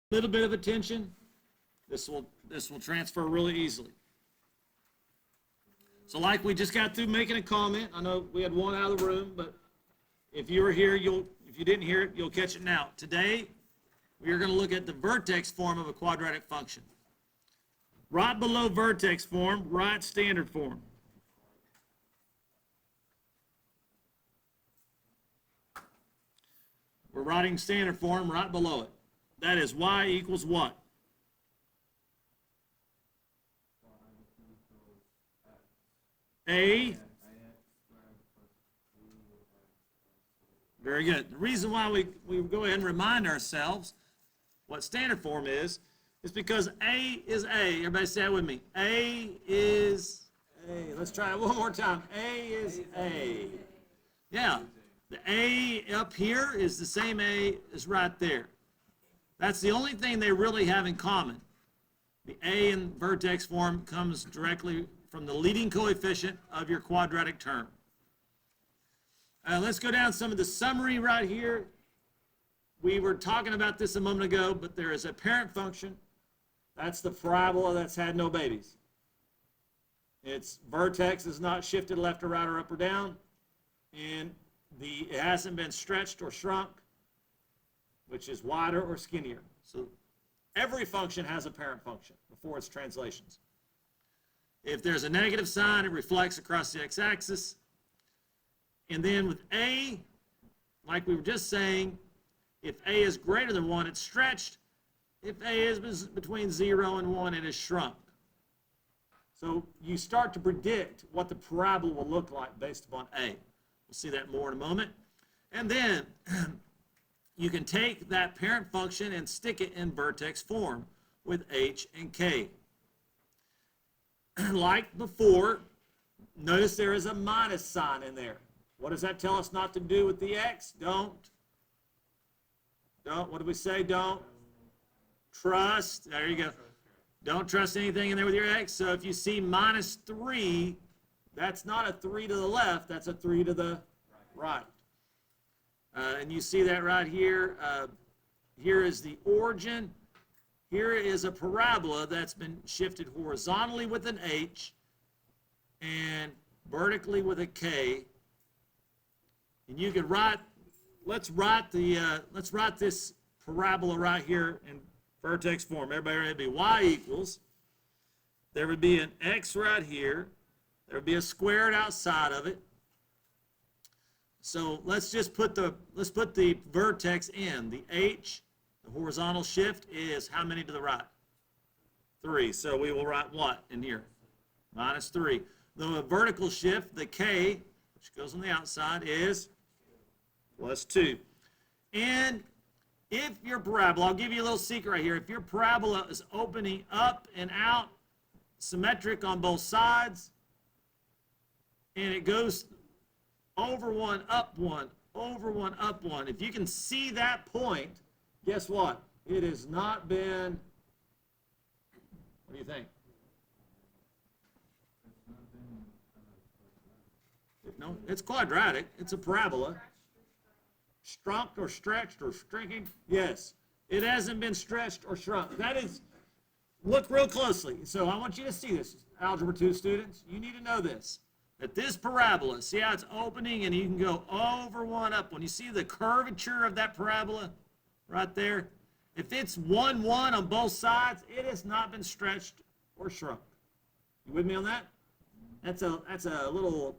Little bit of attention, this will transfer really easily. So like we just got through making a comment, I know we had one out of the room, but if you were here, if you didn't hear it, you'll catch it now. Today, we are going to look at the vertex form of a quadratic function. Right below vertex form, write standard form. We're writing standard form right below it. That is y equals what? A. Very good. The reason why we go ahead and remind ourselves what standard form is because A is A. Everybody say that with me. A is A. Let's try it one more time. A is A. Yeah. The A up here is the same A as right there. That's the only thing they really have in common. The A in vertex form comes directly from the leading coefficient of your quadratic term. Let's go down some of the summary right here. We were talking about this a moment ago, but there is a parent function. That's the parabola that's had no babies. Its vertex is not shifted left or right or up or down, and it hasn't been stretched or shrunk, which is wider or skinnier. So every function has a parent function before its translations. If there's a negative sign, it reflects across the x-axis. And then with A, like we were just saying, if A is greater than 1, it's stretched. If A is between 0 and 1, it is shrunk. So you start to predict what the parabola will look like based upon A. We'll see that more in a moment. And then you can take that parent function and stick it in vertex form with H and K. Like before, notice there is a minus sign in there. What does that tell us not to do with the X? Don't, what do we say? Don't trust. There you go. Don't trust anything in there with your X. So if you see minus 3, that's not a 3 to the left, that's a 3 to the right. And you see that right here. Here is the origin. Here is a parabola that's been shifted horizontally with an H and vertically with a K. And you can write, let's write this parabola right here in vertex form. Everybody ready? It'd be y equals, there would be an X right here. There would be a squared outside of it. So let's just put the vertex in. The H, the horizontal shift, is how many to the right? 3. So we will write what in here? Minus 3. The vertical shift, the K, which goes on the outside, is plus 2. And if your parabola, I'll give you a little secret right here. If your parabola is opening up and out, symmetric on both sides, and it goes over 1, up 1, over 1, up 1. If you can see that point, guess what? It has not been, what do you think? No, it's quadratic. It's a parabola. Shrunk or stretched or shrinking? Yes. It hasn't been stretched or shrunk. That is, look real closely. So I want you to see this, Algebra 2 students. You need to know this. That this parabola, see how it's opening and you can go over 1, up 1. You see the curvature of that parabola right there? If it's 1, 1 on both sides, it has not been stretched or shrunk. You with me on that? That's a little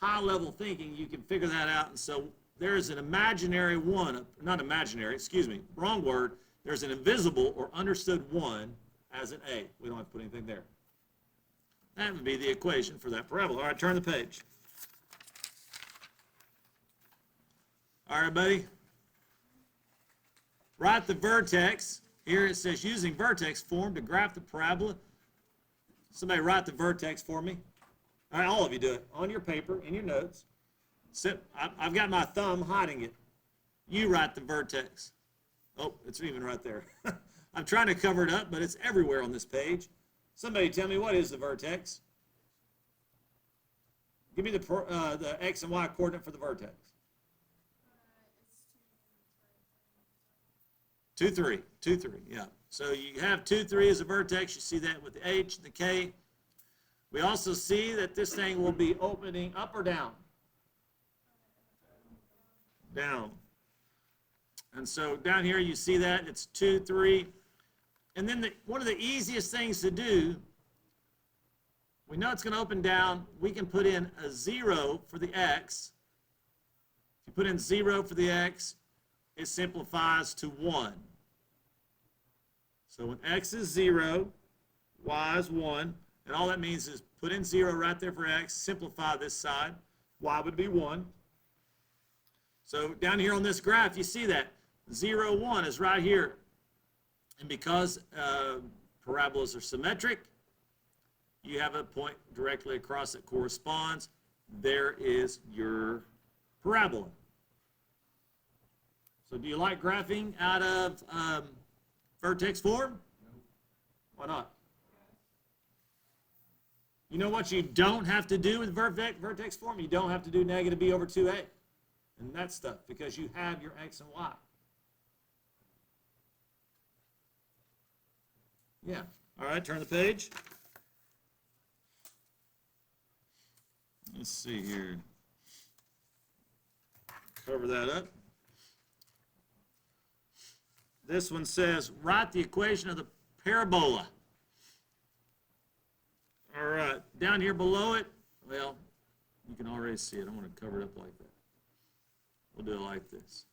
high-level thinking. You can figure that out. And so there's an imaginary 1, not imaginary, excuse me, wrong word. There's an invisible or understood 1 as an A. We don't have to put anything there. That would be the equation for that parabola. All right, turn the page. All right, buddy. Write the vertex. Here it says using vertex form to graph the parabola. Somebody write the vertex for me. All right, all of you do it. On your paper, in your notes. I've got my thumb hiding it. You write the vertex. Oh, it's even right there. I'm trying to cover it up, but it's everywhere on this page. Somebody tell me, what is the vertex? Give me the x and y coordinate for the vertex. 2, 3, 2, 3, yeah. So you have 2, 3 as a vertex. You see that with the H, the K. We also see that this thing will be opening up or down? Down. And so down here you see that it's 2, 3. And then one of the easiest things to do, we know it's going to open down. We can put in a 0 for the X. If you put in 0 for the X, it simplifies to 1. So when X is 0, Y is 1. And all that means is put in 0 right there for X, simplify this side. Y would be 1. So down here on this graph, you see that 0, 1 is right here. And because parabolas are symmetric, you have a point directly across that corresponds. There is your parabola. So do you like graphing out of vertex form? No. Why not? You know what you don't have to do with vertex form? You don't have to do negative b over 2a and that stuff because you have your x and y. Yeah. All right, turn the page. Let's see here. Cover that up. This one says, write the equation of the parabola. All right, down here below it, well, you can already see it. I'm going to cover it up like that. We'll do it like this.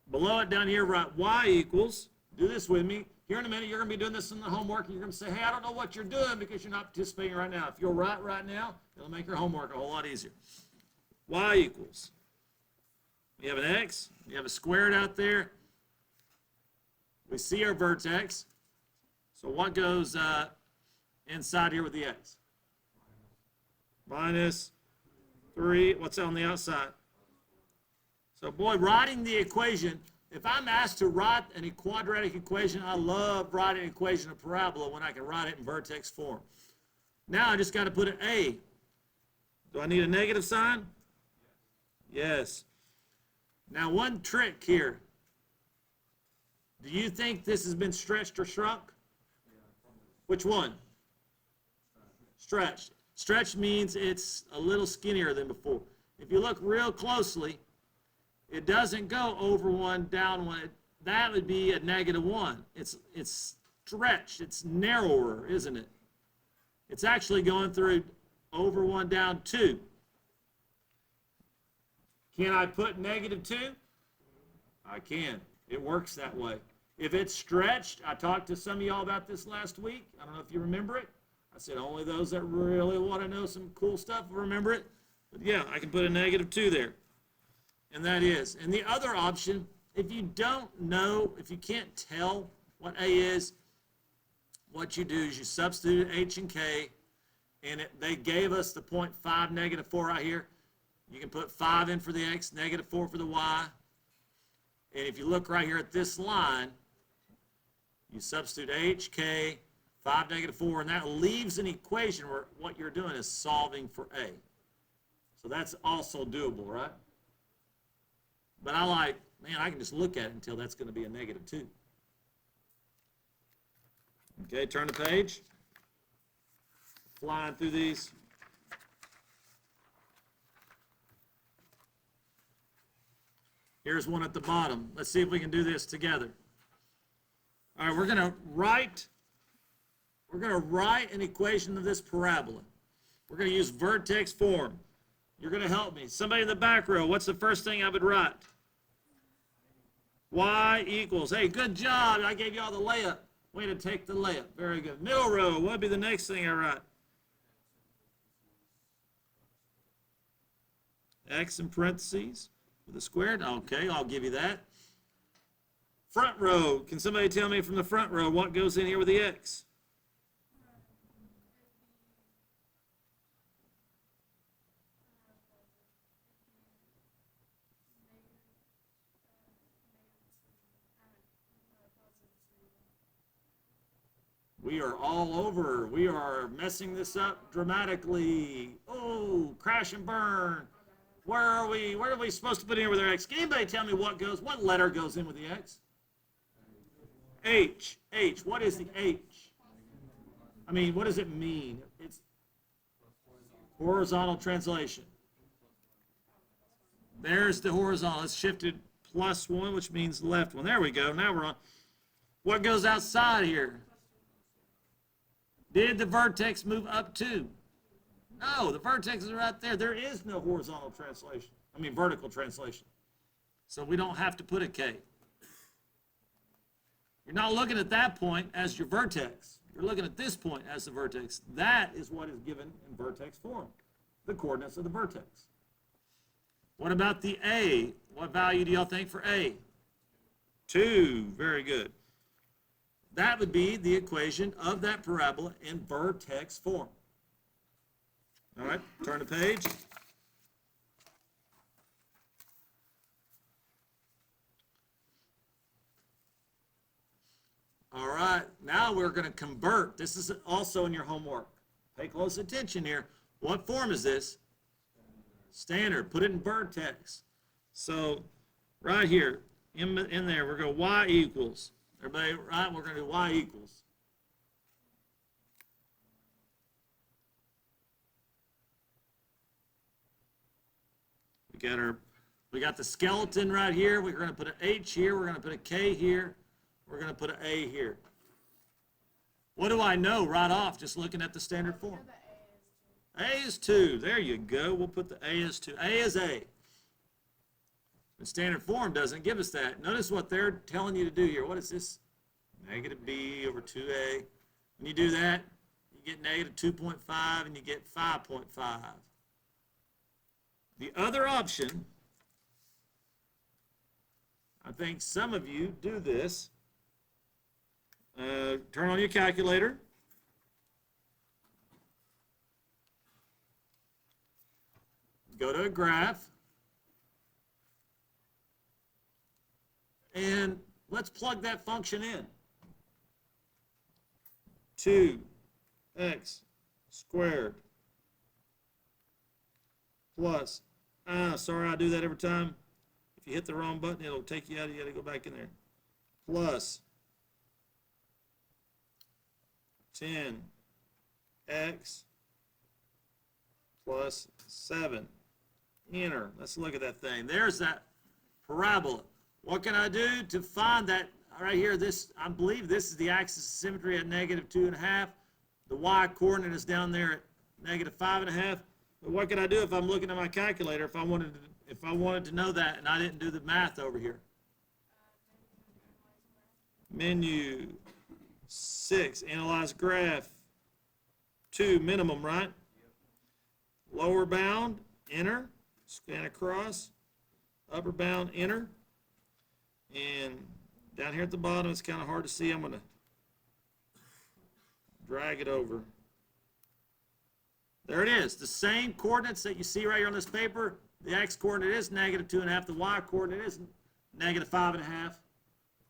Below it down here, write y equals, do this with me. Here in a minute, you're going to be doing this in the homework, and you're going to say, hey, I don't know what you're doing because you're not participating right now. If you'll write right now, it'll make your homework a whole lot easier. Y equals, we have an x, we have a squared out there. We see our vertex. So what goes inside here with the x? Minus 3. What's on the outside? So, boy, writing the equation, if I'm asked to write a quadratic equation, I love writing an equation of parabola when I can write it in vertex form. Now I just got to put an A. Do I need a negative sign? Yes. Now, one trick here. Do you think this has been stretched or shrunk? Which one? Stretched. Stretched means it's a little skinnier than before. If you look real closely, it doesn't go over 1, down 1. That would be a negative 1. It's stretched. It's narrower, isn't it? It's actually going through over 1, down 2. Can I put negative 2? I can. It works that way. If it's stretched, I talked to some of y'all about this last week. I don't know if you remember it. I said only those that really want to know some cool stuff will remember it. But yeah, I can put a negative 2 there. And that is. And the other option, if you don't know, if you can't tell what A is, what you do is you substitute H and K, and they gave us the 0.5, negative 4 right here. You can put 5 in for the X, negative 4 for the Y. And if you look right here at this line, you substitute H, K, 5, negative 4, and that leaves an equation where what you're doing is solving for A. So that's also doable, right? But I like, man, I can just look at it until that's going to be a negative 2. Okay, turn the page. Flying through these. Here's one at the bottom. Let's see if we can do this together. All right, we're going to write an equation of this parabola. We're going to use vertex form. You're going to help me. Somebody in the back row, what's the first thing I would write? Y equals. Hey, good job. I gave you all the layup. Way to take the layup. Very good. Middle row, what would be the next thing I write? X in parentheses with a squared. Okay, I'll give you that. Front row, can somebody tell me from the front row what goes in here with the X? We are all over. We are messing this up dramatically. Oh, crash and burn. Where are we? Where are we supposed to put in with our x? Can anybody tell me what letter goes in with the x? H. H. What is the H? I mean, what does it mean? It's horizontal translation. There's the horizontal. It's shifted +1, which means left one. There we go. Now we're on. What goes outside here? Did the vertex move up too? No, the vertex is right there. There is no horizontal translation. I mean, vertical translation. So we don't have to put a K. You're not looking at that point as your vertex. You're looking at this point as the vertex. That is what is given in vertex form, the coordinates of the vertex. What about the A? What value do y'all think for A? 2. Very good. That would be the equation of that parabola in vertex form. All right, turn the page. All right, now we're going to convert. This is also in your homework. Pay close attention here. What form is this? Standard. Put it in vertex. So right here, in there, we're going to y equals. Everybody, right? We're going to do y equals. We got the skeleton right here. We're going to put an H here. We're going to put a K here. We're going to put an A here. What do I know right off just looking at the standard form? A is 2. There you go. We'll put the A is 2. A is A. The standard form doesn't give us that. Notice what they're telling you to do here. What is this? Negative B over 2A. When you do that, you get negative 2.5 and you get 5.5. The other option, I think some of you do this. Turn on your calculator. Go to a graph. And let's plug that function in. 2x squared plus, sorry, I do that every time. If you hit the wrong button, it'll take you out. You got to go back in there. Plus 10x plus 7. Enter. Let's look at that thing. There's that parabola. What can I do to find that right here? This, I believe this is the axis of symmetry at negative 2.5. The y coordinate is down there at negative 5.5. But what can I do if I'm looking at my calculator if I wanted to know that and I didn't do the math over here? Menu 6, analyze graph. 2, minimum, right? Lower bound, enter, scan across. Upper bound, enter. And down here at the bottom, it's kind of hard to see. I'm going to drag it over. There it is. The same coordinates that you see right here on this paper. The x coordinate is negative 2.5. The y coordinate is negative 5.5.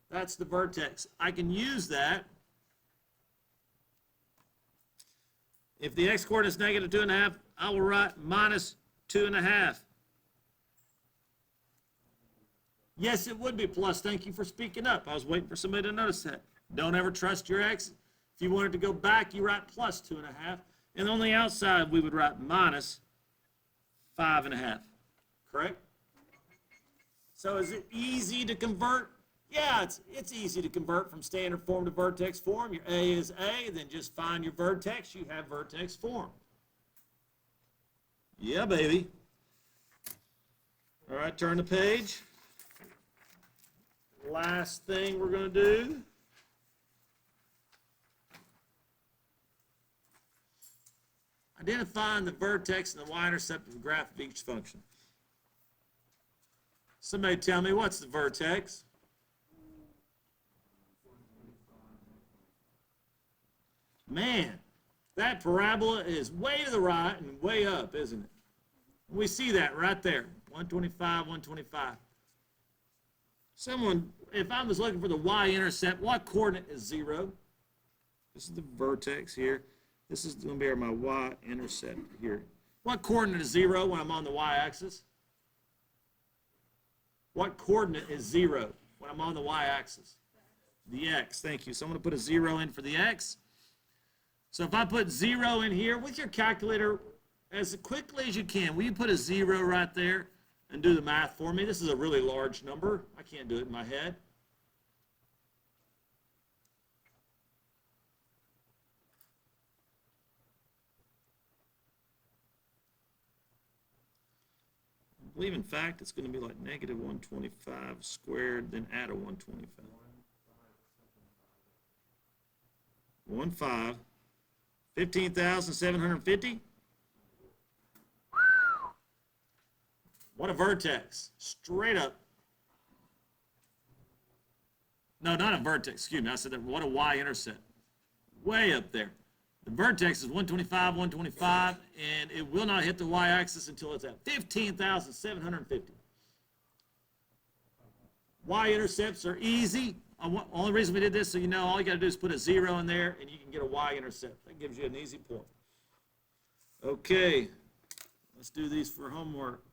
That's the vertex. I can use that. If the x coordinate is negative 2.5, I will write minus 2.5. Yes, it would be plus. Thank you for speaking up. I was waiting for somebody to notice that. Don't ever trust your x. If you wanted to go back, you write plus 2.5. And on the outside, we would write minus 5.5. Correct? So is it easy to convert? Yeah, it's easy to convert from standard form to vertex form. Your A is A, then just find your vertex. You have vertex form. Yeah, baby. All right, turn the page. Last thing we're going to do. Identifying the vertex and the y-intercept of the graph of each function. Somebody tell me, what's the vertex? Man, that parabola is way to the right and way up, isn't it? We see that right there, 125, 125. Someone, if I was looking for the y-intercept, what coordinate is 0? This is the vertex here. This is going to be my y-intercept here. What coordinate is 0 when I'm on the y-axis? What coordinate is 0 when I'm on the y-axis? The x, thank you. So I'm going to put a 0 in for the x. So if I put 0 in here with your calculator, as quickly as you can, will you put a 0 right there and do the math for me? This is a really large number. I can't do it in my head. I believe, in fact, it's going to be like negative 125 squared, then add a 125. 15, 15,750. What a vertex. Straight up. No, not a vertex. Excuse me. I said that. What a y-intercept. Way up there. The vertex is 125, 125, and it will not hit the y-axis until it's at 15,750. Y-intercepts are easy. Only reason we did this, so you know, all you got to do is put a 0 in there, and you can get a y-intercept. That gives you an easy point. Okay, let's do these for homework.